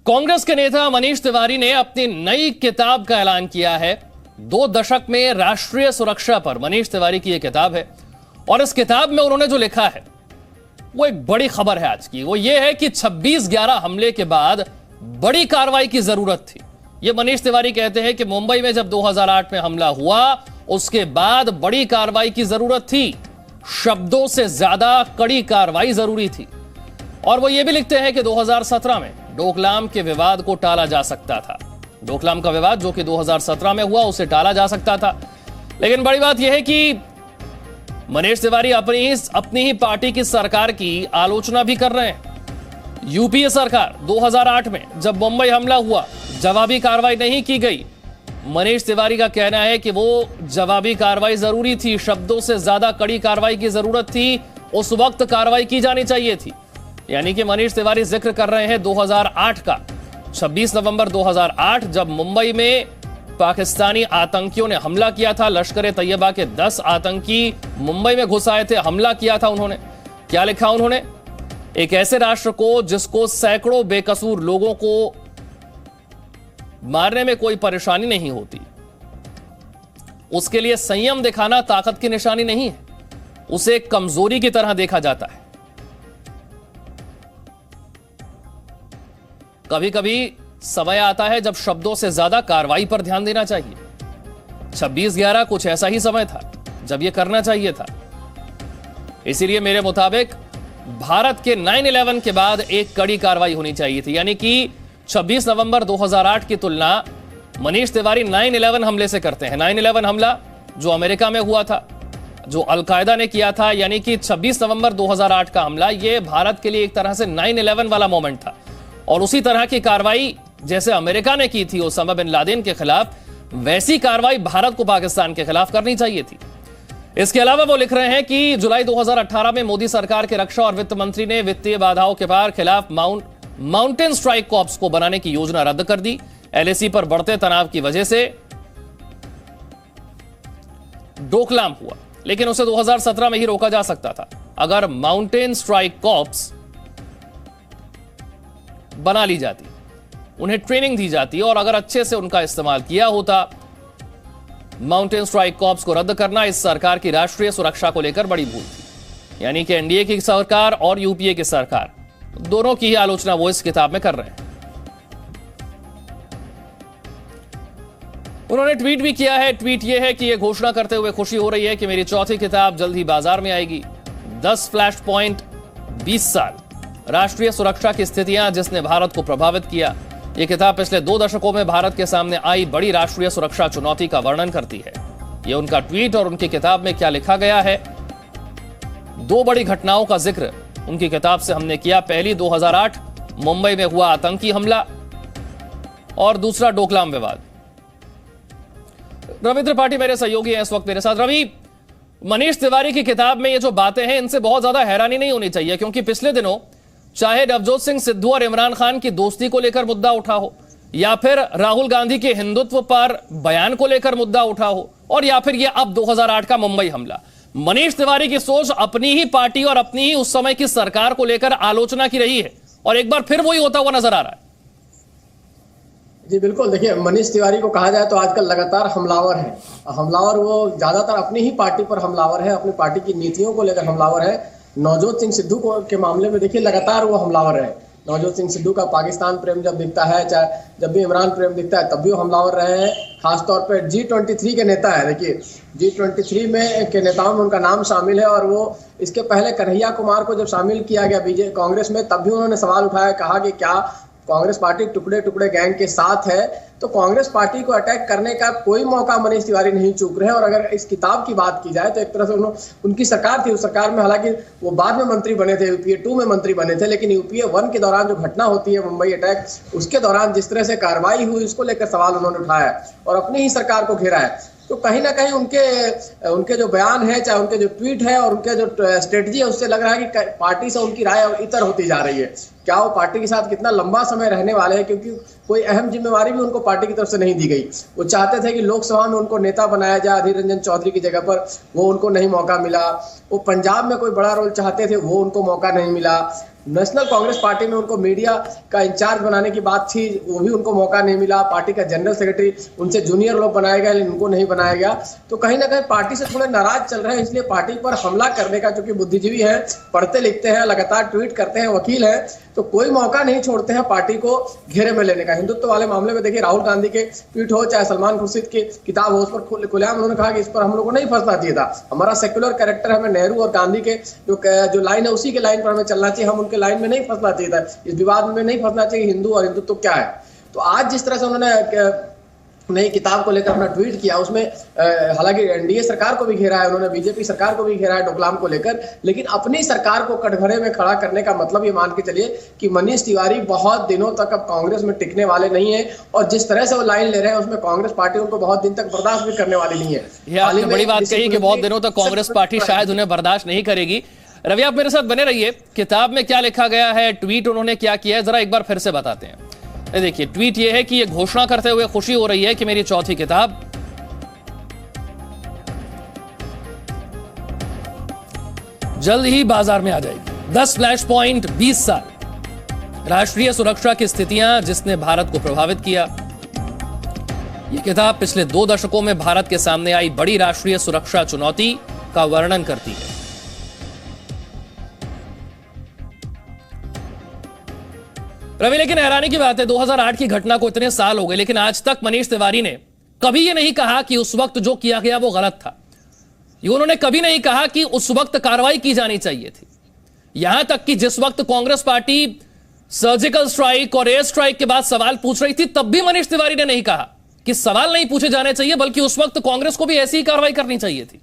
कांग्रेस के नेता मनीष तिवारी ने अपनी नई किताब का ऐलान किया है। 2 दशक में राष्ट्रीय सुरक्षा पर मनीष तिवारी की यह किताब है और इस किताब में उन्होंने जो लिखा है वो एक बड़ी खबर है आज की। वो ये है कि 26/11 हमले के बाद बड़ी कार्रवाई की जरूरत थी। ये मनीष तिवारी कहते हैं कि मुंबई में जब 2008 में हमला हुआ उसके बाद बड़ी कार्रवाई की जरूरत थी, शब्दों से ज्यादा कड़ी कार्रवाई जरूरी थी। और वो ये भी लिखते हैं कि 2017 में डोकलाम के विवाद को टाला जा सकता था। डोकलाम का विवाद जो कि 2017 में हुआ उसे टाला जा सकता था। लेकिन बड़ी बात यह है कि मनीष तिवारी अपनी ही पार्टी की सरकार की आलोचना भी कर रहे हैं। यूपीए सरकार 2008 में जब मुंबई हमला हुआ जवाबी कार्रवाई नहीं की गई। मनीष तिवारी का कहना है कि वो जवाबी कार्रवाई जरूरी थी, शब्दों से ज्यादा कड़ी कार्रवाई की जरूरत थी, उस वक्त कार्रवाई की जानी चाहिए थी। यानी कि मनीष तिवारी जिक्र कर रहे हैं 2008 का। 26 नवंबर 2008 जब मुंबई में पाकिस्तानी आतंकियों ने हमला किया था, लश्कर ए तैयबा के 10 आतंकी मुंबई में घुस आए थे, हमला किया था उन्होंने। क्या लिखा उन्होंने? एक ऐसे राष्ट्र को जिसको सैकड़ों बेकसूर लोगों को मारने में कोई परेशानी नहीं होती, उसके लिए संयम दिखाना ताकत की निशानी नहीं है, उसे कमजोरी की तरह देखा जाता है। कभी कभी समय आता है जब शब्दों से ज्यादा कार्रवाई पर ध्यान देना चाहिए। 26/11 कुछ ऐसा ही समय था जब यह करना चाहिए था। इसीलिए मेरे मुताबिक भारत के 9/11 के बाद एक कड़ी कार्रवाई होनी चाहिए थी। यानी कि 26 नवंबर 2008 की तुलना मनीष तिवारी 9/11 हमले से करते हैं। 9/11 हमला जो अमेरिका में हुआ था, जो अलकायदा ने किया था, यानी कि 26 नवंबर 2008 का हमला, यह भारत के लिए एक तरह से 9/11 वाला मोमेंट था। और उसी तरह की कार्रवाई जैसे अमेरिका ने की थी ओसामा बिन लादेन के खिलाफ, वैसी कार्रवाई भारत को पाकिस्तान के खिलाफ करनी चाहिए थी। इसके अलावा वो लिख रहे हैं कि जुलाई 2018 में मोदी सरकार के रक्षा और वित्त मंत्री ने वित्तीय बाधाओं के पार खिलाफ माउंटेन स्ट्राइक कॉर्प्स को बनाने की योजना रद्द कर दी। एलएसी पर बढ़ते तनाव की वजह से डोकलाम हुआ, लेकिन उसे 2017 में ही रोका जा सकता था अगर माउंटेन स्ट्राइक कॉर्प्स बना ली जाती, उन्हें ट्रेनिंग दी जाती और अगर अच्छे से उनका इस्तेमाल किया होता। माउंटेन स्ट्राइक कॉर्प्स को रद्द करना इस सरकार की राष्ट्रीय सुरक्षा को लेकर बड़ी भूल थी। यानी कि एनडीए की सरकार और यूपीए की सरकार दोनों की ही आलोचना वो इस किताब में कर रहे हैं। उन्होंने ट्वीट भी किया है। ट्वीट यह है कि यह घोषणा करते हुए खुशी हो रही है कि मेरी चौथी किताब जल्द ही बाजार में आएगी। 10 फ्लैश पॉइंट, 20 साल, राष्ट्रीय सुरक्षा की स्थितियां जिसने भारत को प्रभावित किया। यह किताब पिछले 2 दशकों में भारत के सामने आई बड़ी राष्ट्रीय सुरक्षा चुनौती का वर्णन करती है। यह उनका ट्वीट और उनकी किताब में क्या लिखा गया है। 2 बड़ी घटनाओं का जिक्र उनकी किताब से हमने किया। पहली 2008 मुंबई में हुआ आतंकी हमला और दूसरा डोकलाम विवाद। रवि त्रिपाठी मेरे सहयोगी हैं इस वक्त मेरे साथ। रवि, मनीष तिवारी की किताब में ये जो बातें हैं इनसे बहुत ज्यादा हैरानी नहीं होनी चाहिए, क्योंकि पिछले दिनों चाहे नवजोत सिंह सिद्धू और इमरान खान की दोस्ती को लेकर मुद्दा उठा हो, या फिर राहुल गांधी के हिंदुत्व पर बयान को लेकर मुद्दा उठा हो, और या फिर यह अब 2008 का मुंबई हमला, मनीष तिवारी की सोच अपनी ही पार्टी और अपनी ही उस समय की सरकार को लेकर आलोचना की रही है और एक बार फिर वही होता हुआ नजर आ रहा है। जी बिल्कुल, देखिए मनीष तिवारी को कहा जाए तो आजकल लगातार हमलावर है। हमलावर वो ज्यादातर अपनी ही पार्टी पर हमलावर है, अपनी पार्टी की नीतियों को लेकर हमलावर है। नवजोत सिंह सिद्धू के मामले में देखिए लगातार वो हमलावर है। नवजोत सिंह सिद्धू का पाकिस्तान प्रेम जब दिखता है, चाहे जब भी इमरान प्रेम दिखता है, तब भी वो हमलावर रहे हैं। खासतौर पर G23 के नेता है। देखिए G23 में के नेताओं में उनका नाम शामिल है और वो इसके पहले कन्हैया कुमार को जब शामिल किया गया कांग्रेस में, तब भी उन्होंने सवाल उठाया, कहा कि क्या कांग्रेस पार्टी टुकड़े टुकड़े गैंग के साथ है। तो कांग्रेस पार्टी को अटैक करने का कोई मौका मनीष तिवारी नहीं चूक रहे हैं। और अगर इस किताब की बात की जाए तो एक तरह से उनकी सरकार थी, उस सरकार में हालांकि वो बाद में मंत्री बने थे, यूपीए 2 में मंत्री बने थे, लेकिन यूपीए 1 के दौरान जो घटना होती है मुंबई अटैक, उसके दौरान जिस तरह से कार्रवाई हुई उसको लेकर सवाल उन्होंने उठाया और अपनी ही सरकार को घेरा है। तो कहीं ना कहीं उनके जो बयान है, चाहे उनके जो ट्वीट है और उनके जो स्ट्रेटजी है, उससे लग रहा है कि पार्टी से उनकी राय इतर होती जा रही है। क्या वो पार्टी के साथ कितना लंबा समय रहने वाले हैं, क्योंकि कोई अहम जिम्मेवारी भी उनको पार्टी की तरफ से नहीं दी गई। वो चाहते थे कि लोकसभा में उनको नेता बनाया जाए अधीर रंजन चौधरी की जगह पर, वो उनको नहीं मौका मिला। वो पंजाब में कोई बड़ा रोल चाहते थे, वो उनको मौका नहीं मिला। नेशनल कांग्रेस पार्टी में उनको मीडिया का इंचार्ज बनाने की बात थी, वो भी उनको मौका नहीं मिला। पार्टी का जनरल सेक्रेटरी उनसे जूनियर लोग बनाया गया, लेकिन उनको नहीं बनाया गया। तो कहीं ना कहीं पार्टी से थोड़े नाराज चल रहे हैं, इसलिए पार्टी पर हमला करने का, क्योंकि बुद्धिजीवी हैं, पढ़ते लिखते हैं, लगातार ट्वीट करते हैं, वकील हैं, तो कोई मौका नहीं छोड़ते हैं पार्टी को घेरे में लेने का। हिंदुत्व वाले मामले में देखिए, राहुल गांधी के ट्वीट हो चाहे सलमान खुर्शीद की किताब हो, उस पर खुलेआम उन्होंने कहा कि इस पर हम लोग को नहीं फंसना चाहिए था। हमारा सेक्युलर कैरेक्टर, हमें नेहरू और गांधी के जो लाइन है उसी के लाइन पर हमें चलना चाहिए, हम उनके लाइन में नहीं फंसना चाहिए था, इस विवाद में नहीं फंसना चाहिए हिंदू और हिंदुत्व क्या है। तो आज जिस तरह से उन्होंने नई किताब को लेकर अपना ट्वीट किया, उसमें हालांकि एनडीए सरकार को भी घेरा है, उन्होंने बीजेपी सरकार को भी घेरा है डोकलाम को लेकर, लेकिन अपनी सरकार को कटघरे में खड़ा करने का मतलब ये मान के चलिए कि मनीष तिवारी बहुत दिनों तक अब कांग्रेस में टिकने वाले नहीं है, और जिस तरह से वो लाइन ले रहे हैं उसमें कांग्रेस पार्टी उनको बहुत दिन तक बर्दाश्त भी करने वाली नहीं है। ये आपने बड़ी बात कही कि बहुत दिनों तक कांग्रेस पार्टी शायद उन्हें बर्दाश्त नहीं करेगी। रवि, आप मेरे साथ बने रहिए। किताब में क्या लिखा गया है, ट्वीट उन्होंने क्या किया है, जरा एक बार फिर से बताते हैं। देखिए, ट्वीट ये है कि ये घोषणा करते हुए खुशी हो रही है कि मेरी चौथी किताब जल्द ही बाजार में आ जाएगी। 10 फ्लैश पॉइंट, 20 साल राष्ट्रीय सुरक्षा की स्थितियां जिसने भारत को प्रभावित किया। यह किताब पिछले 2 दशकों में भारत के सामने आई बड़ी राष्ट्रीय सुरक्षा चुनौती का वर्णन करती है। रवि, लेकिन हैरानी की बात है, 2008 की घटना को इतने साल हो गए, लेकिन आज तक मनीष तिवारी ने कभी ये नहीं कहा कि उस वक्त जो किया गया वो गलत था। ये उन्होंने कभी नहीं कहा कि उस वक्त कार्रवाई की जानी चाहिए थी। यहां तक कि जिस वक्त कांग्रेस पार्टी सर्जिकल स्ट्राइक और एयर स्ट्राइक के बाद सवाल पूछ रही थी, तब भी मनीष तिवारी ने नहीं कहा कि सवाल नहीं पूछे जाने चाहिए, बल्कि उस वक्त कांग्रेस को भी ऐसी ही कार्रवाई करनी चाहिए थी।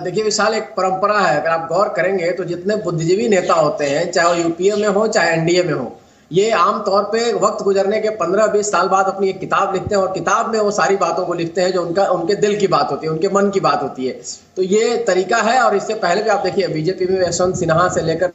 देखिए विशाल, एक परंपरा है, अगर आप गौर करेंगे तो जितने बुद्धिजीवी नेता होते हैं, चाहे वो यूपीए में हो चाहे एनडीए में हो, ये आमतौर पे वक्त गुजरने के 15-20 साल बाद अपनी एक किताब लिखते हैं, और किताब में वो सारी बातों को लिखते हैं जो उनके दिल की बात होती है, उनके मन की बात होती है। तो ये तरीका है, और इससे पहले भी आप देखिए बीजेपी में यशवंत सिन्हा से लेकर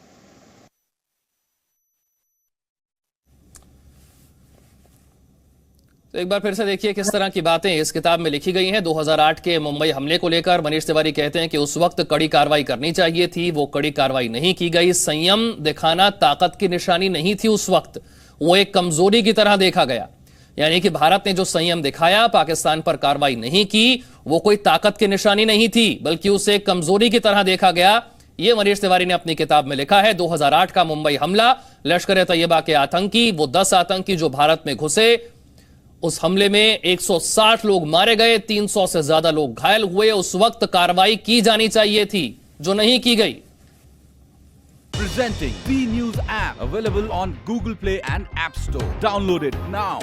तो एक बार फिर से देखिए किस तरह की बातें इस किताब में लिखी गई हैं। 2008 के मुंबई हमले को लेकर मनीष तिवारी कहते हैं कि उस वक्त कड़ी कार्रवाई करनी चाहिए थी, वो कड़ी कार्रवाई नहीं की गई। संयम दिखाना ताकत की निशानी नहीं थी उस वक्त, वो एक कमजोरी की तरह देखा गया। यानी कि भारत ने जो संयम दिखाया, पाकिस्तान पर कार्रवाई नहीं की, वो कोई ताकत की निशानी नहीं थी, बल्कि उसे एक कमजोरी की तरह देखा गया। ये मनीष तिवारी ने अपनी किताब में लिखा है। 2008 का मुंबई हमला, लश्कर तैयबा के आतंकी, वो 10 आतंकी जो भारत में घुसे, उस हमले में 160 लोग मारे गए, 300 से ज्यादा लोग घायल हुए। उस वक्त कार्रवाई की जानी चाहिए थी, जो नहीं की गई। Presenting B News app available on Google Play and App Store. Download it now.